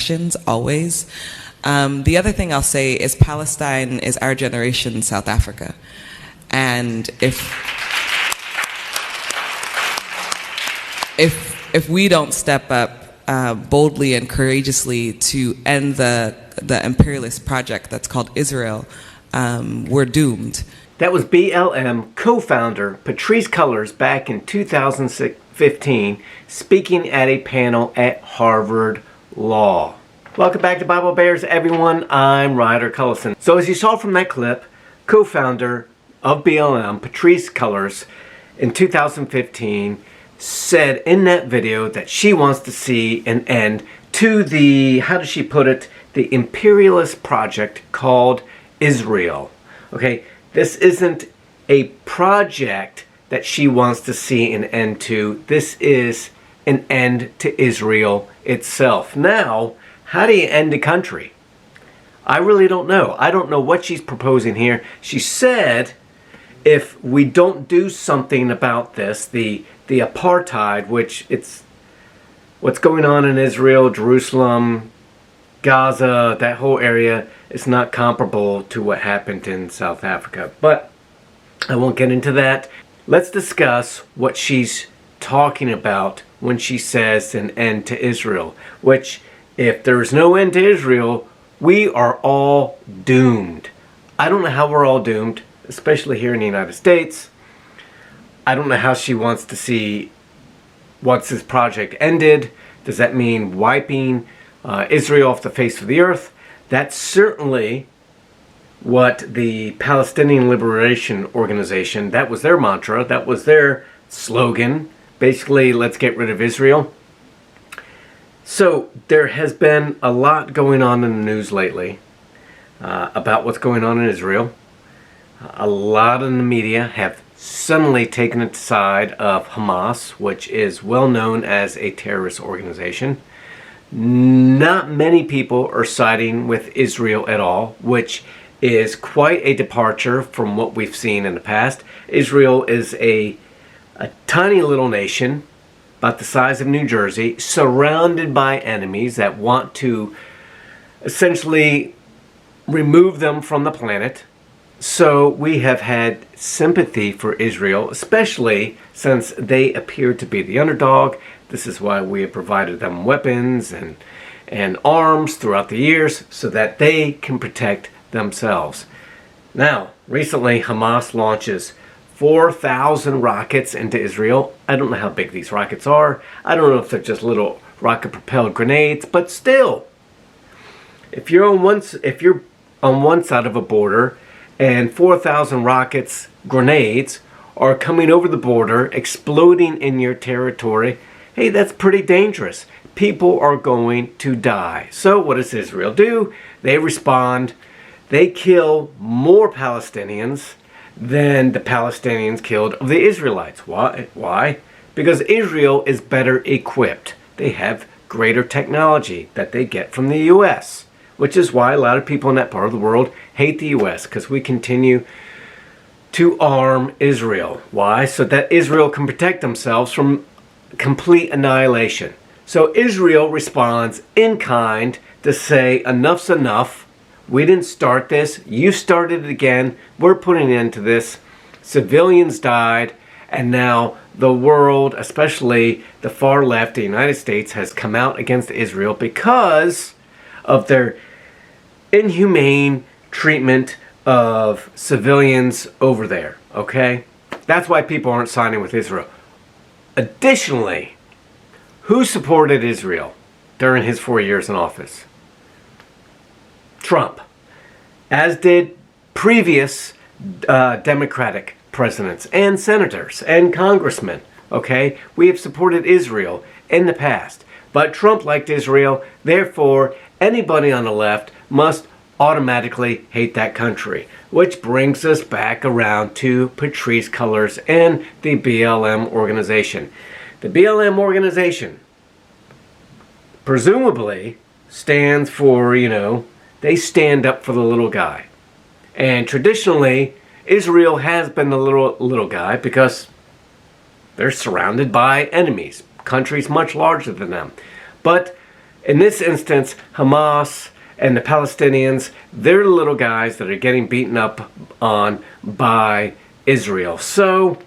generations, always. The other thing I'll say is Palestine is our generation South Africa. And if we don't step up boldly and courageously to end the imperialist project that's called Israel, we're doomed. That was BLM co-founder Patrice Cullors back in 2015 speaking at a panel at Harvard Law. Welcome back to Bible Bears, everyone. I'm Ryder Cullison. So as you saw from that clip, co-founder of BLM, Patrice Cullors, in 2015 said in that video that she wants to see an end to the, how does she put it, the imperialist project called Israel. Okay, this isn't a project that she wants to see an end to. This is an end to Israel itself. Now, how do you end a country? I really don't know. I don't know what she's proposing here. She said if we don't do something about this, the apartheid, which it's what's going on in Israel, Jerusalem, Gaza, that whole area is not comparable to what happened in South Africa. But I won't get into that. Let's discuss what she's talking about when she says an end to Israel, which if there's no end to Israel, we are all doomed. I don't know how we're all doomed, especially here in the United States. I don't know how she wants to see once this project ended. Does that mean wiping Israel off the face of the earth? That's certainly what the Palestinian Liberation Organization, that was their mantra, that was their slogan. Basically, let's get rid of Israel. So there has been a lot going on in the news lately about what's going on in Israel. A lot in the media have suddenly taken the side of Hamas, which is well known as a terrorist organization. Not many people are siding with Israel at all, which is quite a departure from what we've seen in the past. Israel is a tiny little nation, about the size of New Jersey, surrounded by enemies that want to essentially remove them from the planet. So we have had sympathy for Israel, especially since they appear to be the underdog. This is why we have provided them weapons and arms throughout the years so that they can protect themselves. Now, recently Hamas launches 4,000 rockets into Israel. I don't know how big these rockets are. I don't know if they're just little rocket-propelled grenades, but still, if you're on one side of a border and 4,000 rockets, grenades, are coming over the border, exploding in your territory, hey, that's pretty dangerous. People are going to die. So what does Israel do? They respond. They kill more Palestinians than the Palestinians killed of the Israelites. Why? Because Israel is better equipped. They have greater technology that they get from the U.S., which is why a lot of people in that part of the world hate the U.S., because we continue to arm Israel. Why? So that Israel can protect themselves from complete annihilation. So Israel responds in kind to say, enough's enough. We didn't start this. You started it again. We're putting an end to this. Civilians died. And now the world, especially the far left, the United States, has come out against Israel because of their inhumane treatment of civilians over there. Okay? That's why people aren't signing with Israel. Additionally, who supported Israel during his 4 years in office? Trump, as did previous Democratic presidents and senators and congressmen. Okay, we have supported Israel in the past, but Trump liked Israel, therefore anybody on the left must automatically hate that country, which brings us back around to Patrice Cullors and the BLM organization. The BLM organization presumably stands for, they stand up for the little guy. And traditionally, Israel has been the little guy because they're surrounded by enemies, countries much larger than them. But In this instance, Hamas and the Palestinians, they're the little guys that are getting beaten up on by Israel. So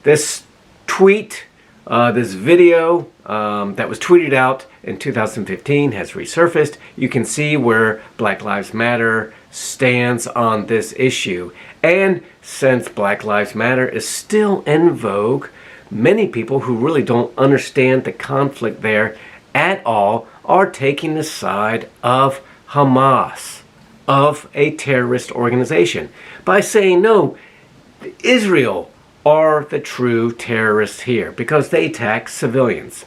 this tweet, this video that was tweeted out in 2015 has resurfaced. You can see where Black Lives Matter stands on this issue. And since Black Lives Matter is still in vogue, many people who really don't understand the conflict there at all are taking the side of Hamas, of a terrorist organization, by saying, no, Israel are the true terrorists here because they attack civilians.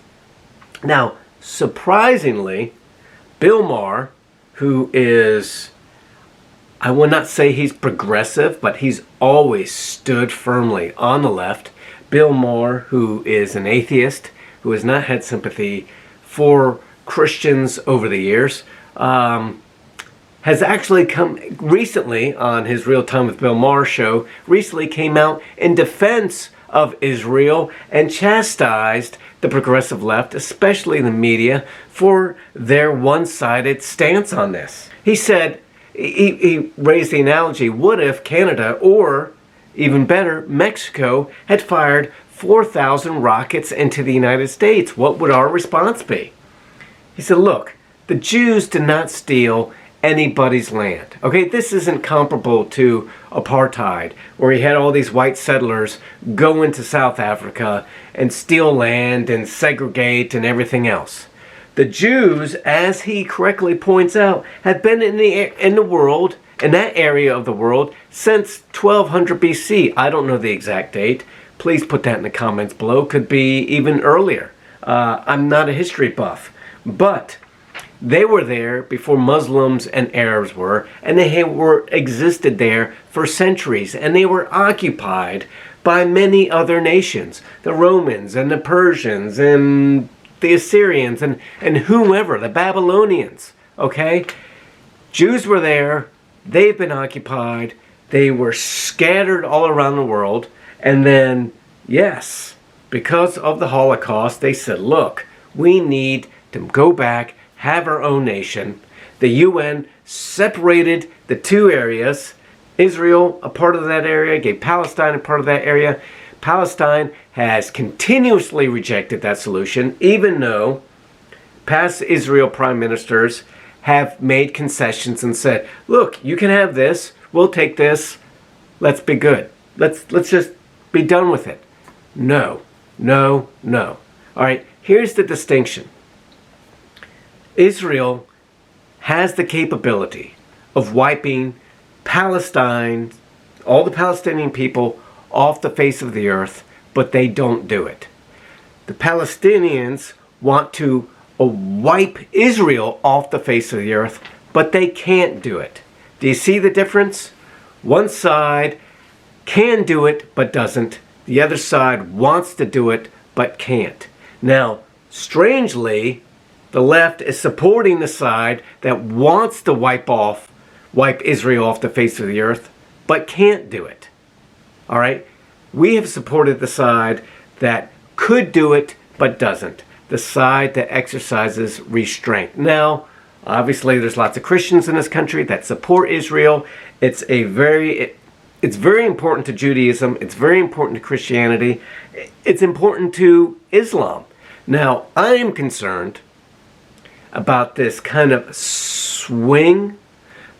Now, surprisingly, Bill Maher, who is, I will not say he's progressive, but he's always stood firmly on the left. Bill Maher, who is an atheist, who has not had sympathy for Christians over the years, has actually come recently on his Real Time with Bill Maher show, recently came out in defense of Israel and chastised the progressive left, especially the media, for their one-sided stance on this. He said, he raised the analogy, what if Canada, or even better, Mexico, had fired 4,000 rockets into the United States? What would our response be? He said, look, the Jews did not steal anybody's land. Okay, this isn't comparable to apartheid, where he had all these white settlers go into South Africa and steal land and segregate and everything else. The Jews, as he correctly points out, have been in the world, in that area of the world, since 1200 BC. I don't know the exact date. Please put that in the comments below. Could be even earlier. I'm not a history buff, but they were there before Muslims and Arabs were, and they existed there for centuries, and they were occupied by many other nations, the Romans and the Persians and the Assyrians and whomever, the Babylonians, okay? Jews were there, they've been occupied, they were scattered all around the world, and then, yes, because of the Holocaust, they said, look, we need to go back, have our own nation. The UN separated the two areas. Israel, a part of that area, gave Palestine a part of that area. Palestine has continuously rejected that solution, even though past Israel prime ministers have made concessions and said, look, you can have this, we'll take this, let's be good. Let's just be done with it. No, no, no. All right, here's the distinction. Israel has the capability of wiping Palestine, all the Palestinian people, off the face of the earth, but they don't do it. The Palestinians want to wipe Israel off the face of the earth, but they can't do it. Do you see the difference? One side can do it, but doesn't. The other side wants to do it, but can't. Now, strangely, the left is supporting the side that wants to wipe Israel off the face of the earth, but can't do it. All right? We have supported the side that could do it, but doesn't. The side that exercises restraint. Now, obviously, there's lots of Christians in this country that support Israel. It's very important to Judaism. It's very important to Christianity. It's important to Islam. Now, I am concerned about this kind of swing,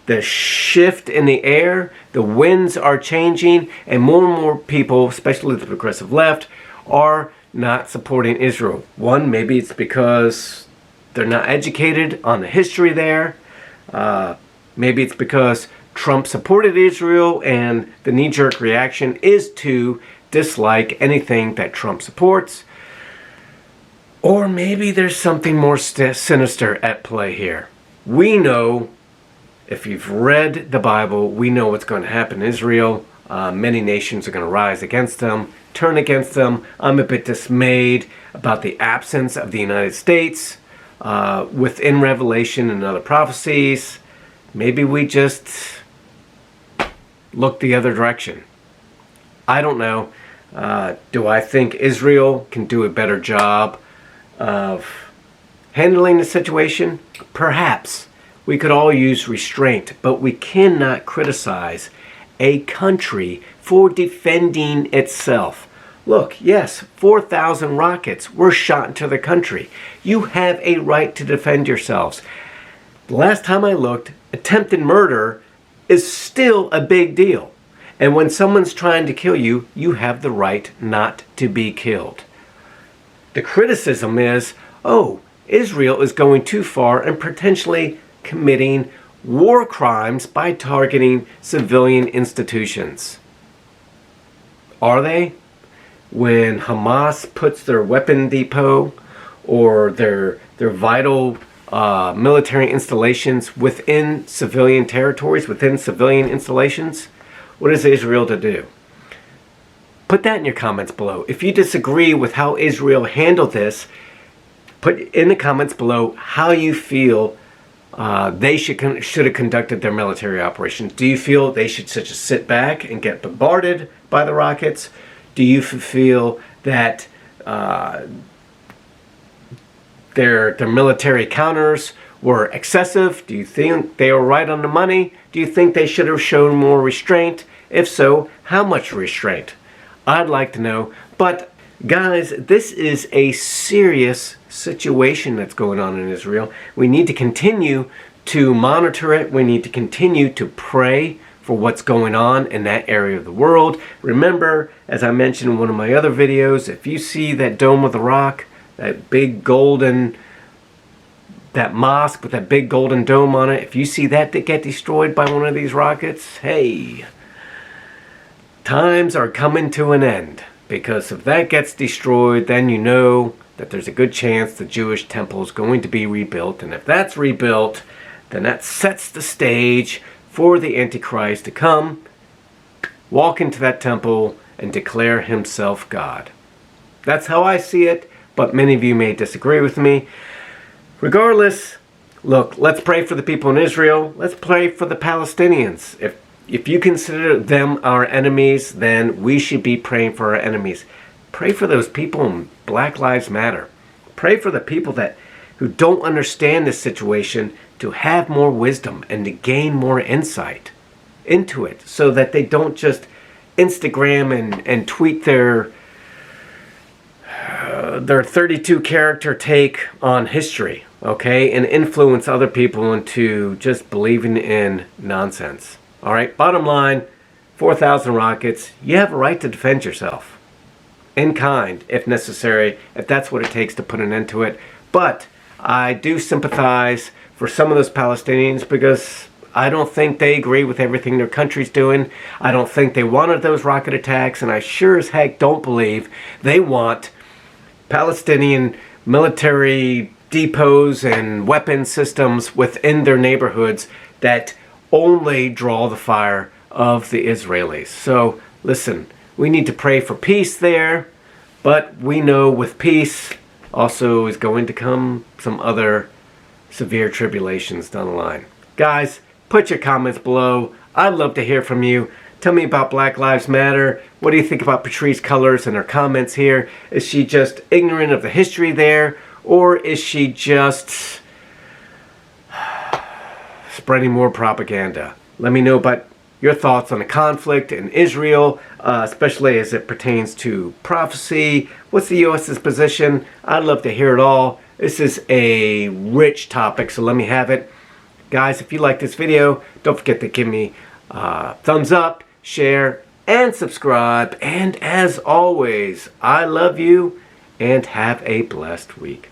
the shift in the air, the winds are changing, and more people, especially the progressive left, are not supporting Israel. One, maybe it's because they're not educated on the history there. Maybe it's because Trump supported Israel and the knee-jerk reaction is to dislike anything that Trump supports. Or maybe there's something more sinister at play here. We know, if you've read the Bible, we know what's going to happen in Israel. Many nations are going to rise against them, turn against them. I'm a bit dismayed about the absence of the United States within Revelation and other prophecies. Maybe we just look the other direction. I don't know. Do I think Israel can do a better job of handling the situation? Perhaps. We could all use restraint, but we cannot criticize a country for defending itself. Look, yes, 4,000 rockets were shot into the country. You have a right to defend yourselves. The last time I looked, attempted murder is still a big deal. And when someone's trying to kill you, you have the right not to be killed. The criticism is, oh, Israel is going too far and potentially committing war crimes by targeting civilian institutions. Are they? When Hamas puts their weapon depot or their vital military installations within civilian territories, within civilian installations, what is Israel to do? Put that in your comments below. If you disagree with how Israel handled this, put in the comments below how you feel they should have conducted their military operations. Do you feel they should just sit back and get bombarded by the rockets? Do you feel that their military counters were excessive? Do you think they were right on the money? Do you think they should have shown more restraint? If so, how much restraint? I'd like to know. But guys, this is a serious situation that's going on in Israel. We need to continue to monitor it. We need to continue to pray for what's going on in that area of the world. Remember, as I mentioned in one of my other videos, if you see that Dome of the Rock, that big golden, that mosque with that big golden dome on it, if you see that get destroyed by one of these rockets, hey, times are coming to an end. Because if that gets destroyed, then you know that there's a good chance the Jewish temple is going to be rebuilt. And if that's rebuilt, then that sets the stage for the Antichrist to come, walk into that temple, and declare himself God. That's how I see it, but many of you may disagree with me. Regardless, look, let's pray for the people in Israel. Let's pray for the Palestinians. If you consider them our enemies, then we should be praying for our enemies. Pray for those people in Black Lives Matter. Pray for the people who don't understand this situation to have more wisdom and to gain more insight into it so that they don't just Instagram and tweet their 32 character take on history, okay, and influence other people into just believing in nonsense. All right, bottom line, 4,000 rockets, you have a right to defend yourself in kind, if necessary, if that's what it takes to put an end to it. But I do sympathize for some of those Palestinians because I don't think they agree with everything their country's doing. I don't think they wanted those rocket attacks, and I sure as heck don't believe they want Palestinian military depots and weapon systems within their neighborhoods that only draw the fire of the Israelis. So listen, we need to pray for peace there, but we know with peace also is going to come some other severe tribulations down the line. Guys, put your comments below. I'd love to hear from you. Tell me about Black Lives Matter. What do you think about Patrice Cullors and her comments here? Is she just ignorant of the history there? Or is she just spreading more propaganda? Let me know about your thoughts on the conflict in Israel, especially as it pertains to prophecy. What's the U.S.'s position? I'd love to hear it all. This is a rich topic, so let me have it. Guys, if you like this video, don't forget to give me a thumbs up, share, and subscribe. And as always, I love you and have a blessed week.